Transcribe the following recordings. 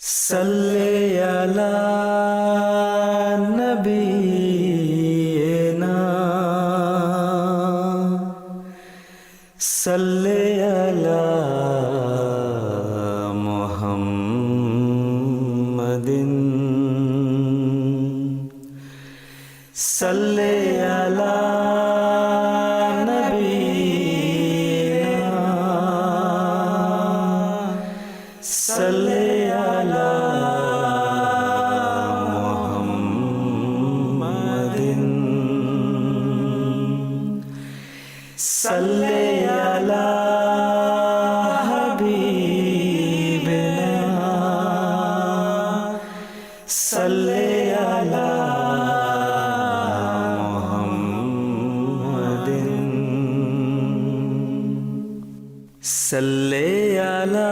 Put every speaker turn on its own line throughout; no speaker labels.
صلی علی نبینا صلی علی محمد صلی علی نبینا صلی صلی علی حبیبنا صلی علی محمد صلی علی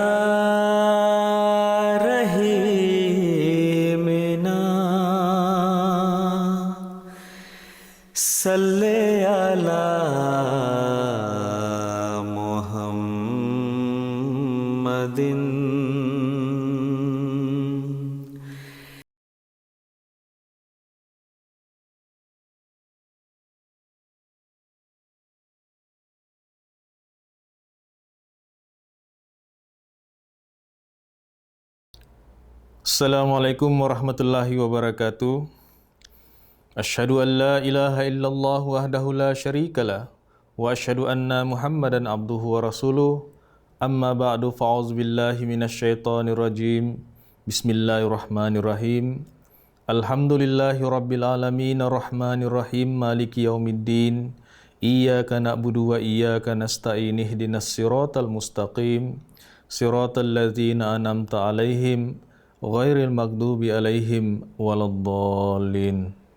رحیمنا صلی علی محمد
Assalamualaikum warahmatullahi wabarakatuh. Asyhadu an la ilaha illallah wahdahu la syarikalah wa asyhadu anna Muhammadan abduhu wa rasuluh. Amma ba'du, fa'udzu billahi minasyaitonir rajim. Bismillahirrahmanirrahim. Alhamdulillahi rabbil alamin arrahmanir rahim maliki yaumiddin. Iyyaka na'budu wa iyyaka nasta'in ihdinas siratal mustaqim. Siratal ladzina an'amta 'alaihim ghairil maghdubi 'alaihim waladdallin.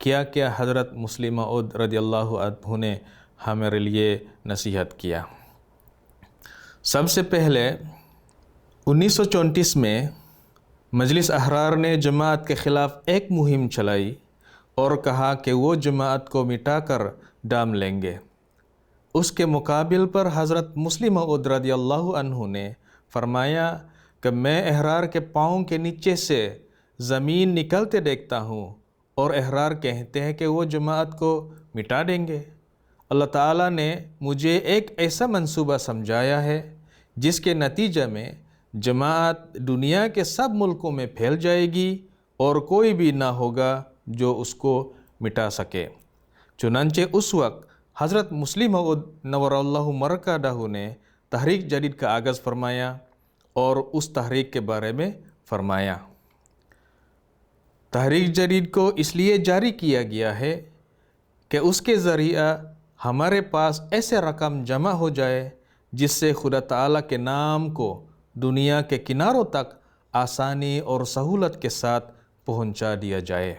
کیا کیا حضرت مسلم موعود رضی اللہ عنہ نے ہمارے لیے نصیحت کیا۔ سب سے پہلے 1934 میں مجلس احرار نے جماعت کے خلاف ایک مہم چلائی اور کہا کہ وہ جماعت کو مٹا کر ڈال لیں گے۔ اس کے مقابل پر حضرت مسلم موعود رضی اللہ عنہ نے فرمایا کہ میں احرار کے پاؤں کے نیچے سے زمین نکلتے دیکھتا ہوں اور احرار کہتے ہیں کہ وہ جماعت کو مٹا دیں گے۔ اللہ تعالیٰ نے مجھے ایک ایسا منصوبہ سمجھایا ہے جس کے نتیجہ میں جماعت دنیا کے سب ملکوں میں پھیل جائے گی اور کوئی بھی نہ ہوگا جو اس کو مٹا سکے۔ چنانچہ اس وقت حضرت مسلم موعود نور اللہ مرقدہ نے تحریک جدید کا آغاز فرمایا اور اس تحریک کے بارے میں فرمایا۔ تحریک جدید کو اس لیے جاری کیا گیا ہے کہ اس کے ذریعہ ہمارے پاس ایسے رقم جمع ہو جائے جس سے خدا تعالیٰ کے نام کو دنیا کے کناروں تک آسانی اور سہولت کے ساتھ پہنچا دیا جائے۔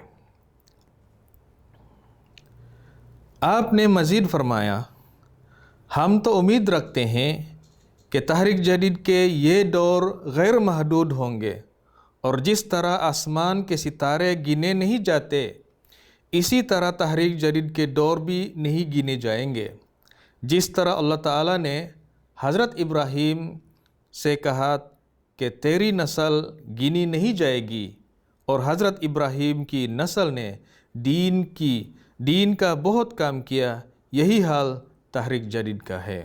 آپ نے مزید فرمایا، ہم تو امید رکھتے ہیں کہ تحریک جدید کے یہ دور غیر محدود ہوں گے اور جس طرح آسمان کے ستارے گنے نہیں جاتے اسی طرح تحریک جدید کے دور بھی نہیں گنے جائیں گے۔ جس طرح اللہ تعالیٰ نے حضرت ابراہیم سے کہا کہ تیری نسل گنی نہیں جائے گی اور حضرت ابراہیم کی نسل نے دین کا بہت کام کیا، یہی حال تحریک جدید کا ہے۔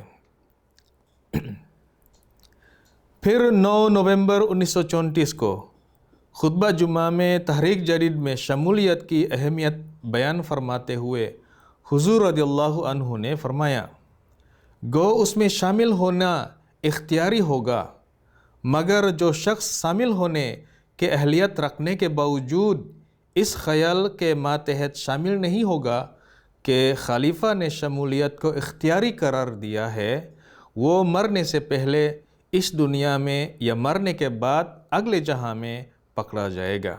پھر 9 نومبر 1934 کو خطبہ جمعہ میں تحریک جدید میں شمولیت کی اہمیت بیان فرماتے ہوئے حضور رضی اللہ عنہ نے فرمایا، گو اس میں شامل ہونا اختیاری ہوگا، مگر جو شخص شامل ہونے کے اہلیت رکھنے کے باوجود اس خیال کے ماتحت شامل نہیں ہوگا کہ خلیفہ نے شمولیت کو اختیاری قرار دیا ہے، وہ مرنے سے پہلے اس دنیا میں یا مرنے کے بعد اگلے جہاں میں پکڑا جائے گا۔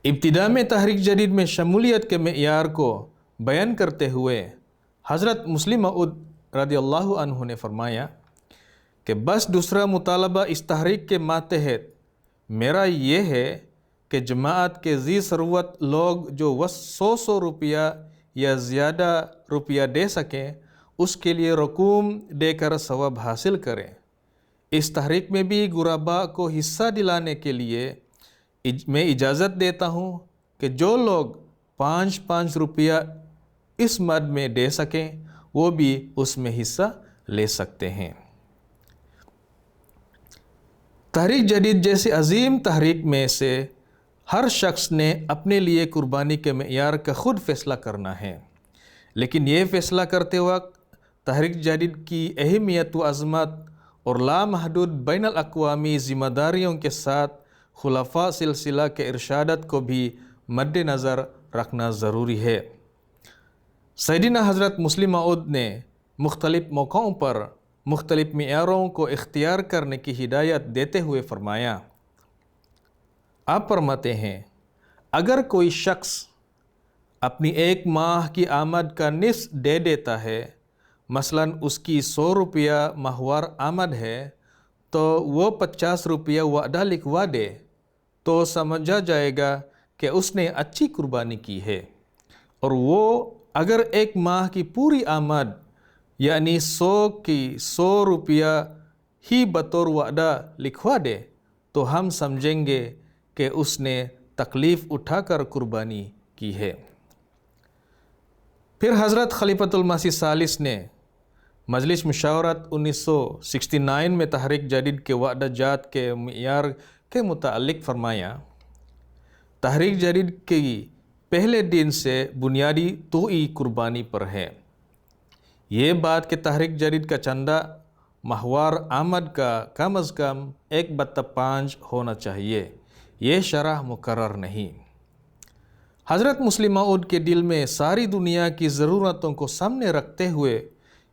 ابتدا میں تحریک جدید میں شمولیت کے معیار کو بیان کرتے ہوئے حضرت مسلم موعود رضی اللہ عنہ نے فرمایا کہ بس دوسرا مطالبہ اس تحریک کے ماتحت میرا یہ ہے کہ جماعت کے ذی ثروت لوگ جو 100 روپیہ یا زیادہ روپیہ دے سکیں اس کے لیے رقوم دے کر ثواب حاصل کریں۔ اس تحریک میں بھی غرباء کو حصہ دلانے کے لیے میں اجازت دیتا ہوں کہ جو لوگ 5 روپیہ اس مد میں دے سکیں وہ بھی اس میں حصہ لے سکتے ہیں۔ تحریک جدید جیسی عظیم تحریک میں سے ہر شخص نے اپنے لیے قربانی کے معیار کا خود فیصلہ کرنا ہے، لیکن یہ فیصلہ کرتے وقت تحریک جدید کی اہمیت و عظمت اور لامحدود بین الاقوامی ذمہ داریوں کے ساتھ خلفاء سلسلہ کے ارشادات کو بھی مد نظر رکھنا ضروری ہے۔ سیدنا حضرت مسلم موعود نے مختلف موقعوں پر مختلف معیاروں کو اختیار کرنے کی ہدایت دیتے ہوئے فرمایا، آپ فرماتے ہیں، اگر کوئی شخص اپنی 1 ماہ کی آمد کا نصف دے دیتا ہے، مثلاً اس کی 100 روپیہ ماہوار آمد ہے تو وہ 50 روپیہ وعدہ لکھوا دے تو سمجھا جائے گا کہ اس نے اچھی قربانی کی ہے، اور وہ اگر 1 ماہ کی پوری آمد یعنی 100 کی 100 روپیہ ہی بطور وعدہ لکھوا دے تو ہم سمجھیں گے کہ اس نے تکلیف اٹھا کر قربانی کی ہے۔ پھر حضرت خلیفۃ المسیح ثالث نے مجلس مشاورت 1969 میں تحریک جدید کے وعدہ جات کے معیار کے متعلق فرمایا، تحریک جدید کی پہلے دن سے بنیادی توئی قربانی پر ہے۔ یہ بات کہ تحریک جدید کا چندہ ماہوار آمد کا کم از کم 1/5 ہونا چاہیے، یہ شرح مقرر نہیں۔ حضرت مسلم موعود کے دل میں ساری دنیا کی ضرورتوں کو سامنے رکھتے ہوئے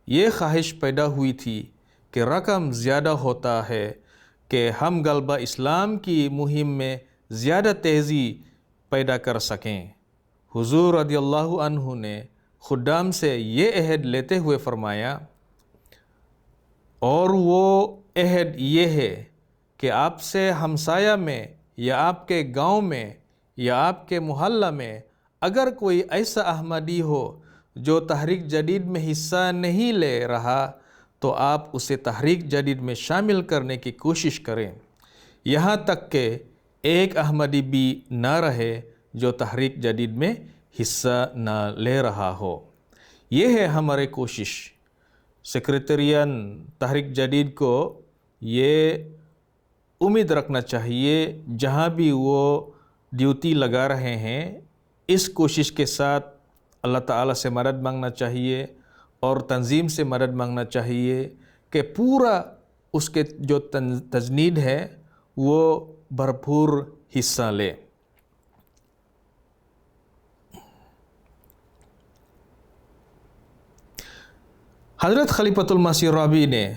یہ خواہش پیدا ہوئی تھی کہ رقم زیادہ ہوتا ہے کہ ہم غلبہ اسلام کی مہم میں زیادہ تیزی پیدا کر سکیں۔ حضور رضی اللہ عنہ نے خدام سے یہ عہد لیتے ہوئے فرمایا، اور وہ عہد یہ ہے کہ آپ سے ہمسایہ میں یا آپ کے گاؤں میں یا آپ کے محلہ میں اگر کوئی ایسا احمدی ہو جو تحریک جدید میں حصہ نہیں لے رہا تو آپ اسے تحریک جدید میں شامل کرنے کی کوشش کریں، یہاں تک کہ ایک احمدی بھی نہ رہے جو تحریک جدید میں حصہ نہ لے رہا ہو۔ یہ ہے ہماری کوشش۔ سیکریٹریان تحریک جدید کو یہ امید رکھنا چاہیے جہاں بھی وہ ڈیوٹی لگا رہے ہیں، اس کوشش کے ساتھ اللہ تعالیٰ سے مدد مانگنا چاہیے اور تنظیم سے مدد مانگنا چاہیے کہ پورا اس کے جو تجنید ہے وہ بھرپور حصہ لے۔ حضرت خلیفۃ المسیح رابعی نے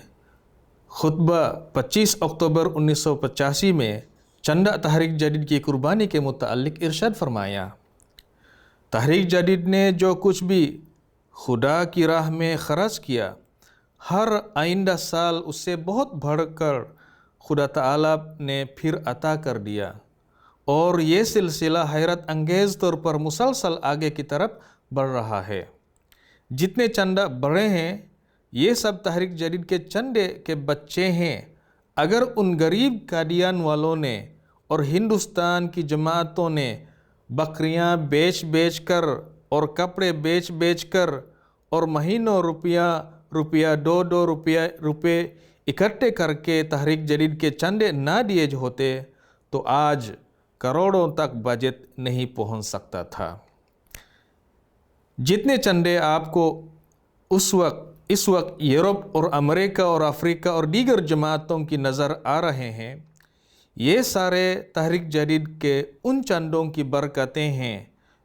خطبہ 25 اکتوبر 1985 میں چندہ تحریک جدید کی قربانی کے متعلق ارشاد فرمایا، تحریک جدید نے جو کچھ بھی خدا کی راہ میں خرچ کیا، ہر آئندہ سال اس سے بہت بڑھ کر خدا تعالیٰ نے پھر عطا کر دیا، اور یہ سلسلہ حیرت انگیز طور پر مسلسل آگے کی طرف بڑھ رہا ہے۔ جتنے چندہ بڑھے ہیں یہ سب تحریک جدید کے چندے کے بچے ہیں۔ اگر ان غریب قادیان والوں نے اور ہندوستان کی جماعتوں نے بکریاں بیچ بیچ کر اور کپڑے بیچ بیچ کر اور مہینوں روپیہ 2 روپے اکٹھے کر کے تحریک جدید کے چندے نہ دیے ہوتے تو آج کروڑوں تک بجٹ نہیں پہنچ سکتا تھا۔ جتنے چندے آپ کو اس وقت یورپ اور امریکہ اور افریقہ اور دیگر جماعتوں کی نظر آ رہے ہیں، یہ سارے تحریک جدید کے ان چندوں کی برکتیں ہیں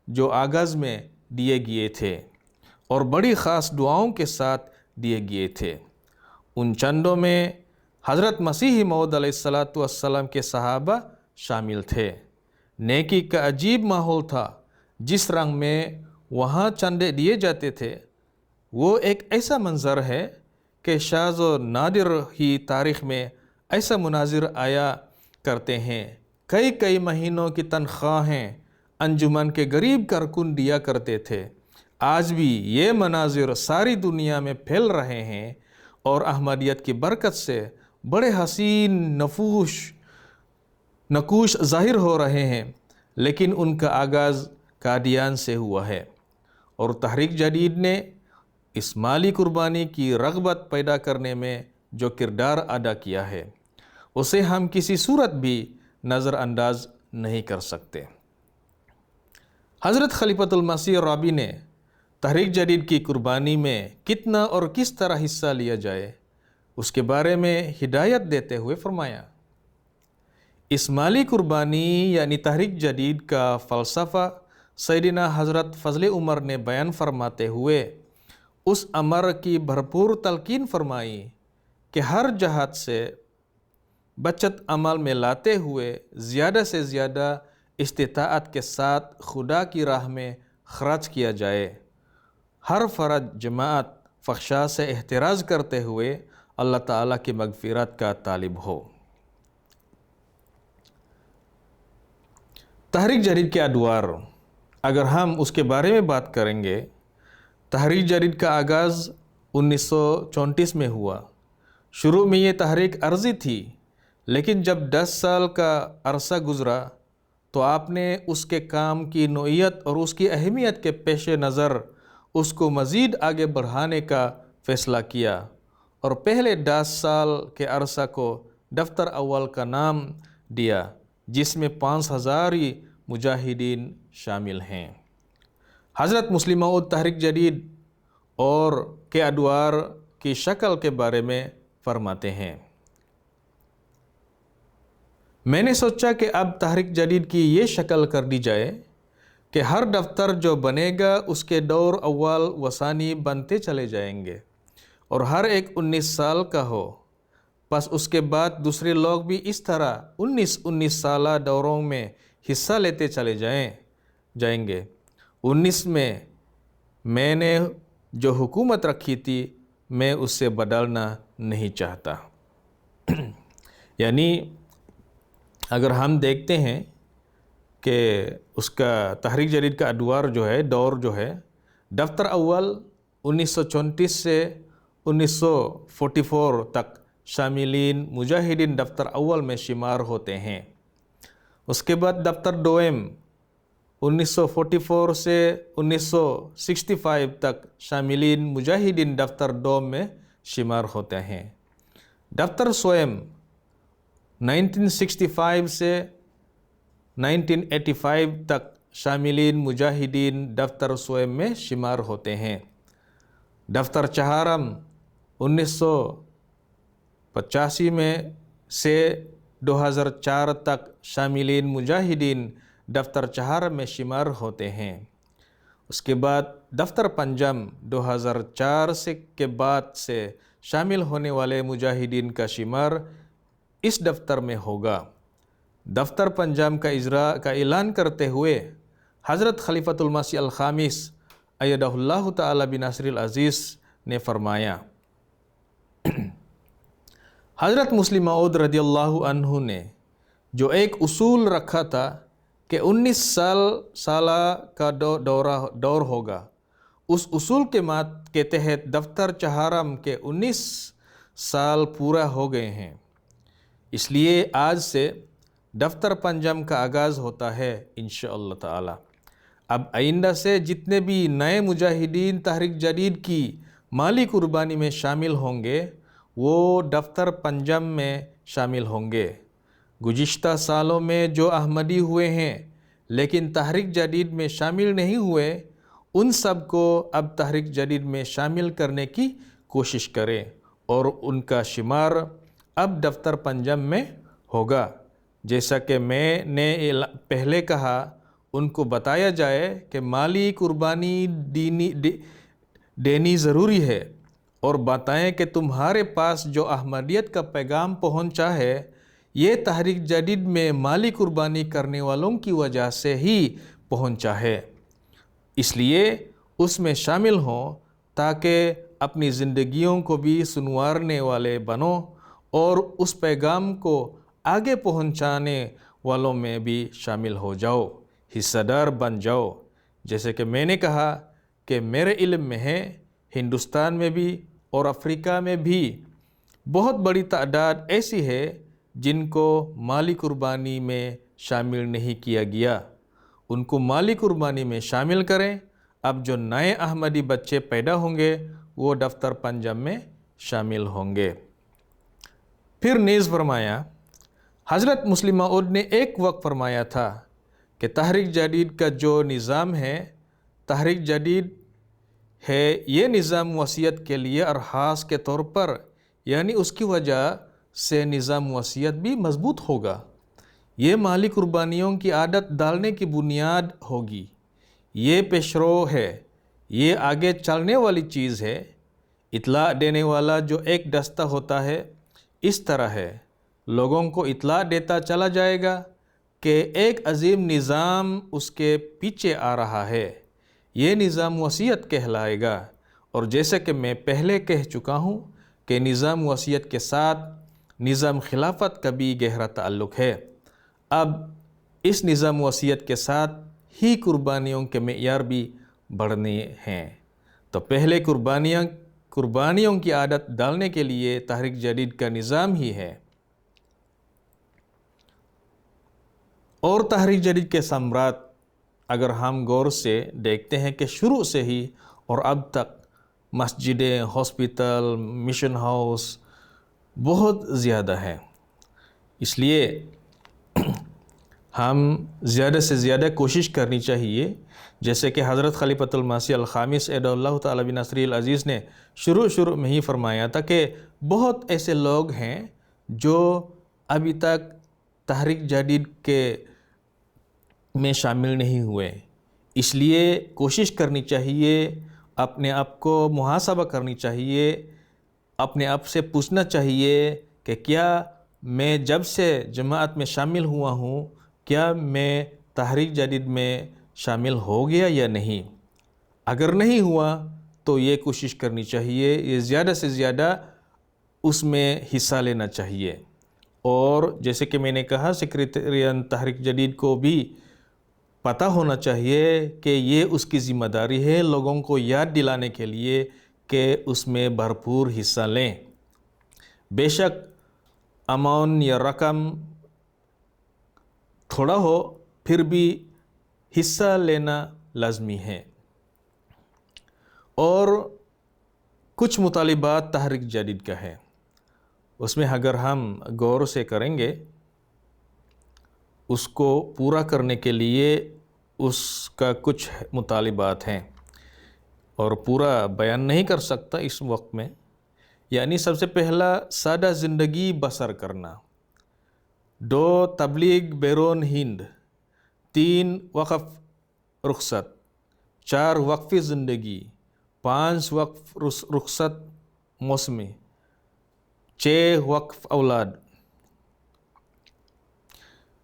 جو آغاز میں دیے گئے تھے اور بڑی خاص دعاؤں کے ساتھ دیے گئے تھے۔ ان چندوں میں حضرت مسیح موعود علیہ السلام کے صحابہ شامل تھے۔ نیکی کا عجیب ماحول تھا۔ جس رنگ میں وہاں چندے دیے جاتے تھے وہ ایک ایسا منظر ہے کہ شاذ و نادر ہی تاریخ میں ایسا مناظر آیا کرتے ہیں۔ کئی مہینوں کی تنخواہیں انجمن کے غریب کارکن دیا کرتے تھے۔ آج بھی یہ مناظر ساری دنیا میں پھیل رہے ہیں اور احمدیت کی برکت سے بڑے حسین نقوش ظاہر ہو رہے ہیں، لیکن ان کا آغاز قادیان سے ہوا ہے، اور تحریک جدید نے اس مالی قربانی کی رغبت پیدا کرنے میں جو کردار ادا کیا ہے اسے ہم کسی صورت بھی نظر انداز نہیں کر سکتے۔ حضرت خلیفۃ المسیح رابعی نے تحریک جدید کی قربانی میں کتنا اور کس طرح حصہ لیا جائے اس کے بارے میں ہدایت دیتے ہوئے فرمایا، اس مالی قربانی یعنی تحریک جدید کا فلسفہ سیدنا حضرت فضل عمر نے بیان فرماتے ہوئے اس امر کی بھرپور تلقین فرمائی کہ ہر جہت سے بچت عمل میں لاتے ہوئے زیادہ سے زیادہ استطاعت کے ساتھ خدا کی راہ میں خرچ کیا جائے۔ ہر فرد جماعت فحشاء سے احتراز کرتے ہوئے اللہ تعالیٰ کی مغفرت کا طالب ہو۔ تحریک جدید کے ادوار، اگر ہم اس کے بارے میں بات کریں گے، تحریک جدید کا آغاز 1934 میں ہوا۔ شروع میں یہ تحریک عرضی تھی، لیکن جب 10 سال کا عرصہ گزرا تو آپ نے اس کے کام کی نوعیت اور اس کی اہمیت کے پیش نظر اس کو مزید آگے بڑھانے کا فیصلہ کیا اور پہلے 10 سال کے عرصہ کو دفتر اول کا نام دیا، جس میں 5000 مجاہدین شامل ہیں۔ حضرت مسلم موعود تحریک جدید اور کے ادوار کی شکل کے بارے میں فرماتے ہیں، میں نے سوچا کہ اب تحریک جدید کی یہ شکل کر دی جائے کہ ہر دفتر جو بنے گا اس کے دور اول و ثانی بنتے چلے جائیں گے اور ہر ایک 19 سال کا ہو۔ بس اس کے بعد دوسرے لوگ بھی اس طرح 19 سالہ دوروں میں حصہ لیتے چلے جائیں گے۔ 19 میں میں نے جو حکومت رکھی تھی میں اس سے بدلنا نہیں چاہتا۔ یعنی اگر ہم دیکھتے ہیں کہ اس کا تحریک جدید کا ادوار جو ہے، دور جو ہے، دفتر اول 1934 سے 1944 تک شاملین مجاہدین دفتر اول میں شمار ہوتے ہیں۔ اس کے بعد دفتر دوم 1944 سے 1965 تک شاملین مجاہدین دفتر دوم میں شمار ہوتے ہیں۔ دفتر سوئم 1965 سے 1985 تک شاملین مجاہدین دفتر سوئم میں شمار ہوتے ہیں۔ دفتر چہارم 1985 میں سے 2004 تک شاملین مجاہدین دفتر چہارم میں شمار ہوتے ہیں۔ اس کے بعد دفتر پنجم 2004 کے بعد سے شامل ہونے والے مجاہدین کا شمار اس دفتر میں ہوگا۔ دفتر پنجم کا اعلان کرتے ہوئے حضرت خلیفۃ المسیح الخامس ایدہ اللہ تعالی بنصرہ العزیز نے فرمایا، حضرت مسلم موعود رضی اللہ عنہ نے جو ایک اصول رکھا تھا کہ 19 سالہ کا دور ہوگا، اس اصول کے تحت دفتر چہارم کے 19 سال پورا ہو گئے ہیں۔ اس لیے آج سے دفتر پنجم کا آغاز ہوتا ہے انشاءاللہ تعالی۔ اب آئندہ سے جتنے بھی نئے مجاہدین تحریک جدید کی مالی قربانی میں شامل ہوں گے وہ دفتر پنجم میں شامل ہوں گے۔ گزشتہ سالوں میں جو احمدی ہوئے ہیں لیکن تحریک جدید میں شامل نہیں ہوئے، ان سب کو اب تحریک جدید میں شامل کرنے کی کوشش کریں اور ان کا شمار اب دفتر پنجم میں ہوگا۔ جیسا کہ میں نے پہلے کہا، ان کو بتایا جائے کہ مالی قربانی دینی ضروری ہے، اور بتائیں کہ تمہارے پاس جو احمدیت کا پیغام پہنچا ہے یہ تحریک جدید میں مالی قربانی کرنے والوں کی وجہ سے ہی پہنچا ہے، اس لیے اس میں شامل ہوں تاکہ اپنی زندگیوں کو بھی سنوارنے والے بنو اور اس پیغام کو آگے پہنچانے والوں میں بھی شامل ہو جاؤ، حصہ دار بن جاؤ۔ جیسے کہ میں نے کہا کہ میرے علم میں ہے ہندوستان میں بھی اور افریقہ میں بھی بہت بڑی تعداد ایسی ہے جن کو مالی قربانی میں شامل نہیں کیا گیا۔ ان کو مالی قربانی میں شامل کریں۔ اب جو نئے احمدی بچے پیدا ہوں گے وہ دفتر پنجم میں شامل ہوں گے۔ پھر نیز فرمایا، حضرت مسلم موعود نے ایک وقت فرمایا تھا کہ تحریک جدید کا جو نظام ہے، تحریک جدید ہے، یہ نظام وصیت کے لیے اور خاص کے طور پر یعنی اس کی وجہ سے نظام وصیت بھی مضبوط ہوگا۔ یہ مالی قربانیوں کی عادت ڈالنے کی بنیاد ہوگی۔ یہ پیشرو ہے، یہ آگے چلنے والی چیز ہے۔ اطلاع دینے والا جو ایک دستہ ہوتا ہے اس طرح ہے، لوگوں کو اطلاع دیتا چلا جائے گا کہ ایک عظیم نظام اس کے پیچھے آ رہا ہے، یہ نظام وصیت کہلائے گا۔ اور جیسا کہ میں پہلے کہہ چکا ہوں کہ نظام وصیت کے ساتھ نظام خلافت کا بھی گہرا تعلق ہے۔ اب اس نظام وصیت کے ساتھ ہی قربانیوں کے معیار بھی بڑھنے ہیں۔ تو پہلے قربانیوں کی عادت ڈالنے کے لیے تحریک جدید کا نظام ہی ہے۔ اور تحریک جدید کے ثمرات اگر ہم غور سے دیکھتے ہیں کہ شروع سے ہی اور اب تک مسجدیں، ہاسپٹل، مشن ہاؤس بہت زیادہ ہیں۔ اس لیے ہم زیادہ سے زیادہ کوشش کرنی چاہیے، جیسے کہ حضرت خلیفۃ المسیح الخامس ایدہ اللہ تعالی بنصرہ العزیز نے شروع میں ہی فرمایا تھا کہ بہت ایسے لوگ ہیں جو ابھی تک تحریک جدید میں شامل نہیں ہوئے۔ اس لیے کوشش کرنی چاہیے، اپنے آپ کو محاسبہ کرنی چاہیے، اپنے آپ سے پوچھنا چاہیے کہ کیا میں جب سے جماعت میں شامل ہوا ہوں کیا میں تحریک جدید میں شامل ہو گیا یا نہیں۔ اگر نہیں ہوا تو یہ کوشش کرنی چاہیے، یہ زیادہ سے زیادہ اس میں حصہ لینا چاہیے۔ اور جیسے کہ میں نے کہا سیکریٹریان تحریک جدید کو بھی پتہ ہونا چاہیے کہ یہ اس کی ذمہ داری ہے لوگوں کو یاد دلانے کے لیے کہ اس میں بھرپور حصہ لیں۔ بے شک اماؤنٹ یا رقم تھوڑا ہو پھر بھی حصہ لینا لازمی ہے۔ اور کچھ مطالبات تحریک جدید کا ہے، اس میں اگر ہم غور سے کریں گے اس کو پورا کرنے کے لیے اس کا کچھ مطالبات ہیں، اور پورا بیان نہیں کر سکتا اس وقت میں۔ یعنی سب سے پہلا سادہ زندگی بسر کرنا، 2 تبلیغ بیرون ہند، 3 وقف رخصت، 4 وقفی زندگی، 5 وقف رخصت موسمی، 6 وقف اولاد،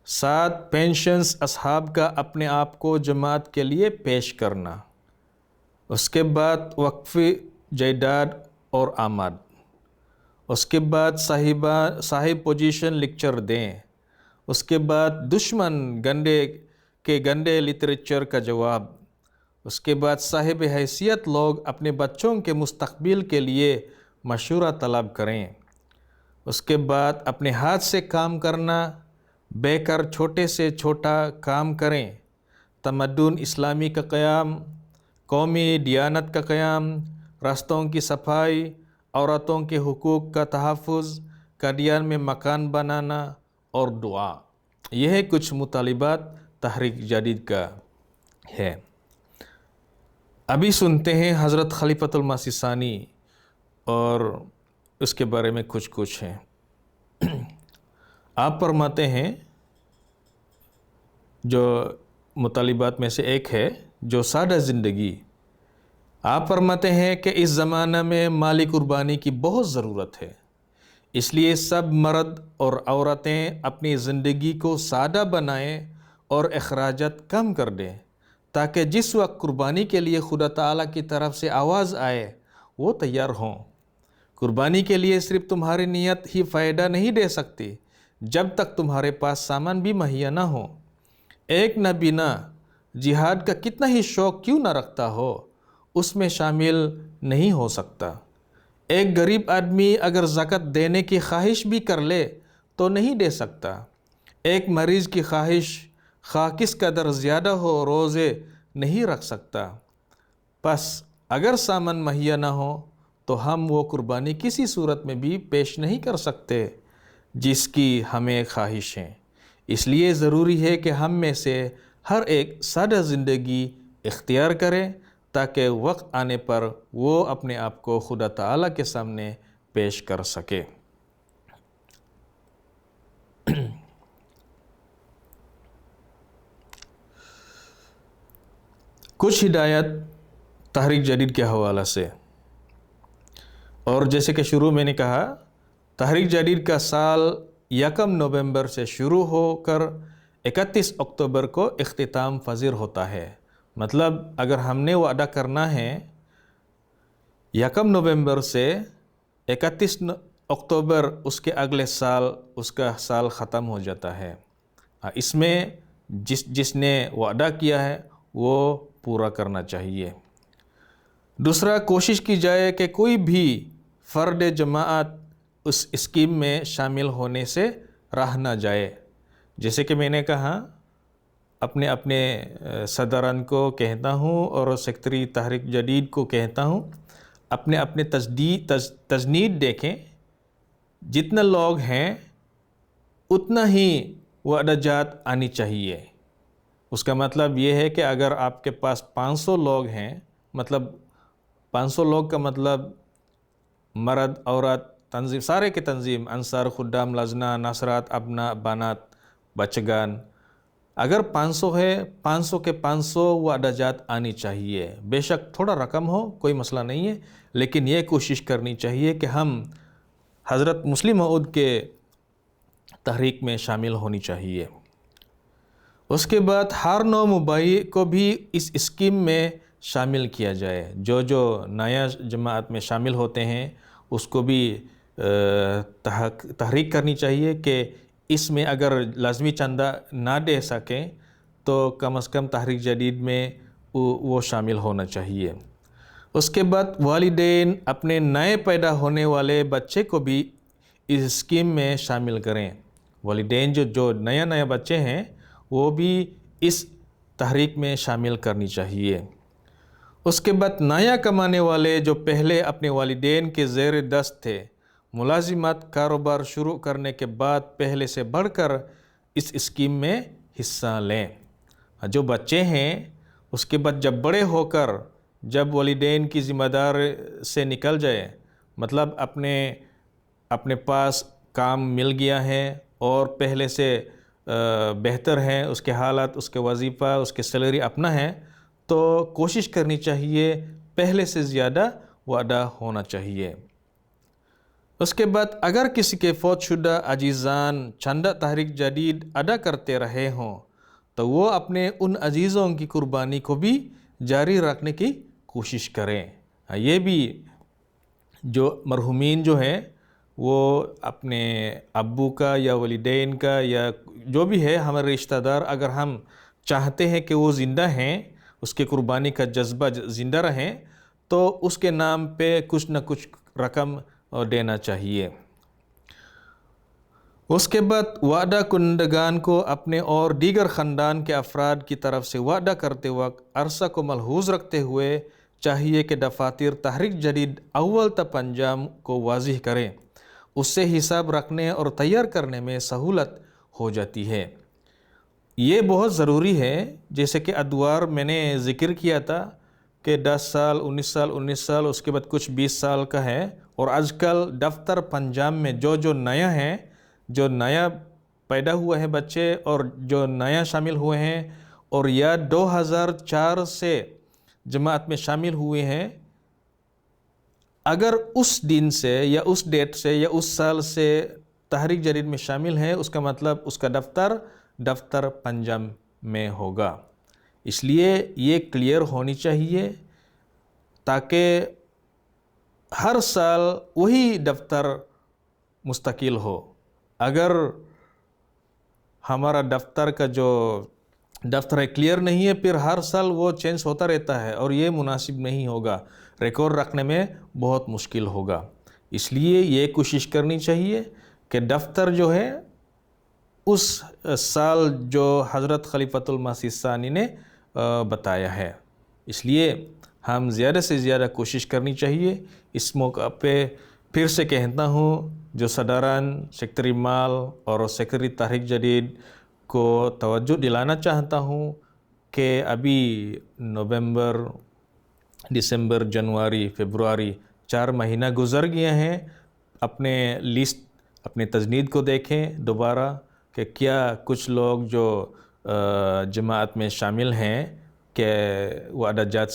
7 پینشنز اصحاب کا اپنے آپ کو جماعت کے لیے پیش کرنا، اس کے بعد وقفی جائیداد اور آمد، اس کے بعد صاحب پوزیشن لیکچر دیں، اس کے بعد دشمن گندے لٹریچر کا جواب، اس کے بعد صاحب حیثیت لوگ اپنے بچوں کے مستقبل کے لیے مشورہ طلب کریں، اس کے بعد اپنے ہاتھ سے کام کرنا، بے کر چھوٹے سے چھوٹا کام کریں، تمدن اسلامی کا قیام، قومی دیانت کا قیام، راستوں کی صفائی، عورتوں کے حقوق کا تحفظ، قادیان میں مکان بنانا اور دعا۔ یہ ہے کچھ مطالبات تحریک جدید کا ہے۔ ابھی سنتے ہیں حضرت خلیفۃ المسیح ثانی اور اس کے بارے میں کچھ ہیں۔ آپ فرماتے ہیں، جو مطالبات میں سے ایک ہے جو سادہ زندگی، آپ فرماتے ہیں کہ اس زمانہ میں مالی قربانی کی بہت ضرورت ہے، اس لیے سب مرد اور عورتیں اپنی زندگی کو سادہ بنائیں اور اخراجات کم کر دیں، تاکہ جس وقت قربانی کے لیے خدا تعالیٰ کی طرف سے آواز آئے وہ تیار ہوں۔ قربانی کے لیے صرف تمہاری نیت ہی فائدہ نہیں دے سکتی جب تک تمہارے پاس سامان بھی مہیا نہ ہو۔ ایک نابینا جہاد کا کتنا ہی شوق کیوں نہ رکھتا ہو، اس میں شامل نہیں ہو سکتا۔ ایک غریب آدمی اگر زکوٰۃ دینے کی خواہش بھی کر لے تو نہیں دے سکتا۔ ایک مریض کی خواہش خواہ کس قدر زیادہ ہو روزے نہیں رکھ سکتا۔ پس اگر سامان مہیا نہ ہو تو ہم وہ قربانی کسی صورت میں بھی پیش نہیں کر سکتے جس کی ہمیں خواہش ہے۔ اس لیے ضروری ہے کہ ہم میں سے ہر ایک سادہ زندگی اختیار کرے تاکہ وقت آنے پر وہ اپنے آپ کو خدا تعالیٰ کے سامنے پیش کر سکے۔ کچھ ہدایت تحریک جدید کے حوالہ سے، اور جیسے کہ شروع میں نے کہا تحریک جدید کا سال 1 نومبر سے شروع ہو کر 31 اکتوبر کو اختتام پذیر ہوتا ہے۔ مطلب اگر ہم نے وعدہ کرنا ہے 1 نومبر سے 31 اکتوبر اس کے اگلے سال اس کا سال ختم ہو جاتا ہے۔ اس میں جس نے وعدہ کیا ہے وہ پورا کرنا چاہیے۔ دوسرا، کوشش کی جائے کہ کوئی بھی فرد جماعت اس اسکیم میں شامل ہونے سے رہ نہ جائے۔ جیسے کہ میں نے کہا اپنے صدران کو کہتا ہوں اور سیکرٹری تحریک جدید کو کہتا ہوں، اپنے تجنید دیکھیں، جتنا لوگ ہیں اتنا ہی وعدہ جات آنی چاہیے۔ اس کا مطلب یہ ہے کہ اگر آپ کے پاس 500 لوگ ہیں، مطلب 500 لوگ کا مطلب مرد، عورت، تنظیم، سارے کے تنظیم، انصار، خدام، لجنہ، ناصرات، ابنا، بانات، بچگان، اگر 500 ہے 500 کے 500 وعدہ جات آنی چاہیے۔ بے شک تھوڑا رقم ہو کوئی مسئلہ نہیں ہے، لیکن یہ کوشش کرنی چاہیے کہ ہم حضرت مسلم موعود کے تحریک میں شامل ہونی چاہیے۔ اس کے بعد ہر نو مباحث کو بھی اس اسکیم میں شامل کیا جائے۔ جو نیا جماعت میں شامل ہوتے ہیں اس کو بھی تحریک کرنی چاہیے کہ اس میں اگر لازمی چندہ نہ دے سکیں تو کم از کم تحریک جدید میں وہ شامل ہونا چاہیے۔ اس کے بعد والدین اپنے نئے پیدا ہونے والے بچے کو بھی اس اسکیم میں شامل کریں۔ والدین جو نیا بچے ہیں وہ بھی اس تحریک میں شامل کرنی چاہیے۔ اس کے بعد نیا کمانے والے جو پہلے اپنے والدین کے زیر دست تھے، ملازمت کاروبار شروع کرنے کے بعد پہلے سے بڑھ کر اس اسکیم میں حصہ لیں۔ جو بچے ہیں اس کے بعد جب بڑے ہو کر جب والدین کی ذمہ دار سے نکل جائے، مطلب اپنے پاس کام مل گیا ہے اور پہلے سے بہتر ہے، اس کے حالات، اس کے وظیفہ، اس کے سیلری اپنا ہے، تو کوشش کرنی چاہیے پہلے سے زیادہ وعدہ ہونا چاہیے۔ اس کے بعد اگر کسی کے فوت شدہ عزیزان چندہ تحریک جدید ادا کرتے رہے ہوں تو وہ اپنے ان عزیزوں کی قربانی کو بھی جاری رکھنے کی کوشش کریں۔ یہ بھی جو مرحومین جو ہیں وہ اپنے ابو کا یا والدین کا یا جو بھی ہے ہمارے رشتہ دار، اگر ہم چاہتے ہیں کہ وہ زندہ ہیں، اس کے قربانی کا جذبہ زندہ رہیں، تو اس کے نام پہ کچھ نہ کچھ رقم دینا چاہیے۔ اس کے بعد وعدہ کنندگان کو اپنے اور دیگر خاندان کے افراد کی طرف سے وعدہ کرتے وقت عرصہ کو ملحوظ رکھتے ہوئے چاہیے کہ دفاتر تحریک جدید اول تا پنجام کو واضح کریں۔ اس سے حساب رکھنے اور تیار کرنے میں سہولت ہو جاتی ہے۔ یہ بہت ضروری ہے، جیسے کہ ادوار میں نے ذکر کیا تھا کہ 10 سال 19 سال اس کے بعد کچھ 20 سال کا ہے، اور آج کل دفتر پنجام میں جو نیا ہیں، جو نیا پیدا ہوئے ہیں بچے اور جو نیا شامل ہوئے ہیں اور یا 2004 سے جماعت میں شامل ہوئے ہیں، اگر اس دن سے یا اس ڈیٹ سے یا اس سال سے تحریک جدید میں شامل ہیں، اس کا مطلب اس کا دفتر پنجام میں ہوگا۔ اس لیے یہ کلیئر ہونی چاہیے تاکہ ہر سال وہی دفتر مستقل ہو۔ اگر ہمارا دفتر کا جو دفتر کلیئر نہیں ہے، پھر ہر سال وہ چینج ہوتا رہتا ہے اور یہ مناسب نہیں ہوگا، ریکارڈ رکھنے میں بہت مشکل ہوگا۔ اس لیے یہ کوشش کرنی چاہیے کہ دفتر جو ہے اس سال جو حضرت خلیفۃ المسیح ثانی نے بتایا ہے، اس لیے ہم زیادہ سے زیادہ کوشش کرنی چاہیے۔ اس موقع پہ پھر سے کہتا ہوں، جو صدران، سیکرٹری مال اور سیکرٹری تحریک جدید کو توجہ دلانا چاہتا ہوں کہ ابھی نومبر، دسمبر، جنوری، فبروری 4 مہینہ گزر گئے ہیں۔ اپنے لسٹ، اپنے تجنید کو دیکھیں دوبارہ کہ کیا کچھ لوگ جو جماعت میں شامل ہیں کہ وعدہ جات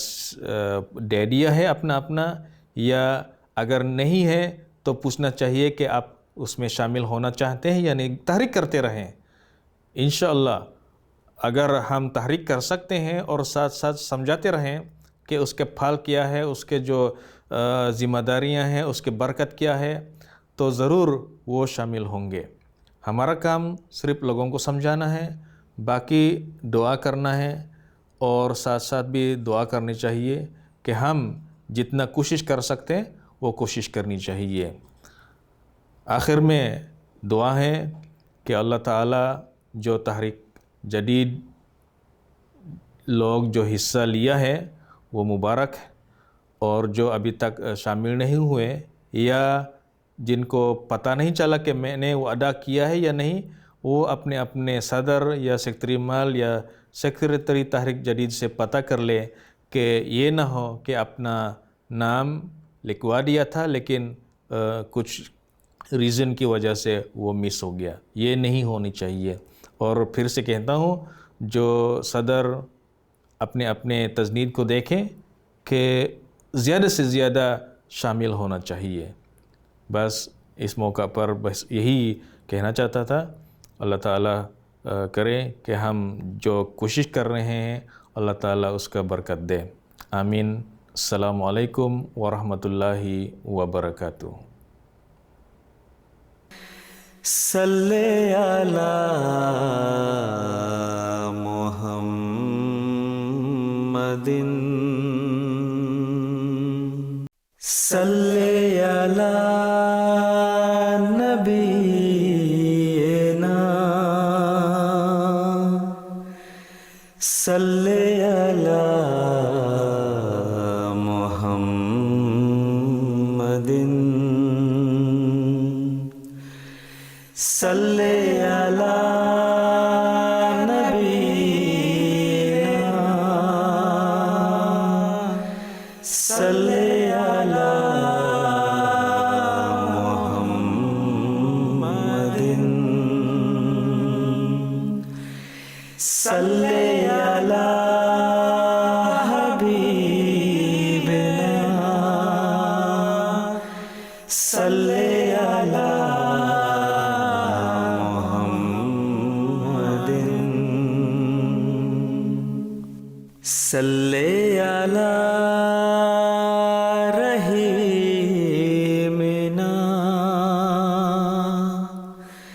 دے دیا ہے اپنا، یا اگر نہیں ہے تو پوچھنا چاہیے کہ آپ اس میں شامل ہونا چاہتے ہیں یا نہیں۔ تحریک کرتے رہیں، انشاءاللہ اگر ہم تحریک کر سکتے ہیں اور ساتھ ساتھ سمجھاتے رہیں کہ اس کے پھل کیا ہے، اس کے جو ذمہ داریاں ہیں، اس کے برکت کیا ہے، تو ضرور وہ شامل ہوں گے۔ ہمارا کام صرف لوگوں کو سمجھانا ہے، باقی دعا کرنا ہے، اور ساتھ ساتھ بھی دعا کرنی چاہیے کہ ہم جتنا کوشش کر سکتے ہیں وہ کوشش کرنی چاہیے۔ آخر میں دعا ہے کہ اللہ تعالیٰ جو تحریک جدید لوگ جو حصہ لیا ہے وہ مبارک، اور جو ابھی تک شامل نہیں ہوئے یا جن کو پتہ نہیں چلا کہ میں نے وہ ادا کیا ہے یا نہیں، وہ اپنے صدر یا سیکرٹری مال یا سیکرٹری تحریک جدید سے پتہ کر لے کہ یہ نہ ہو کہ اپنا نام لکھوا دیا تھا لیکن کچھ ریزن کی وجہ سے وہ مس ہو گیا۔ یہ نہیں ہونی چاہیے۔ اور پھر سے کہتا ہوں، جو صدر اپنے تجنید کو دیکھیں کہ زیادہ سے زیادہ شامل ہونا چاہیے۔ بس اس موقع پر بس یہی کہنا چاہتا تھا. اللہ تعالیٰ کرے کہ ہم جو کوشش کر رہے ہیں اللہ تعالیٰ اس کا برکت دے. آمین. السلام علیکم ورحمۃ اللہ وبرکاتہ.
صلی علی محمد صلی علی نبینا صلی علی محمد صلی علی نبینا صلی علی محمد صلی علی حبیبنا صلی علی صلی علی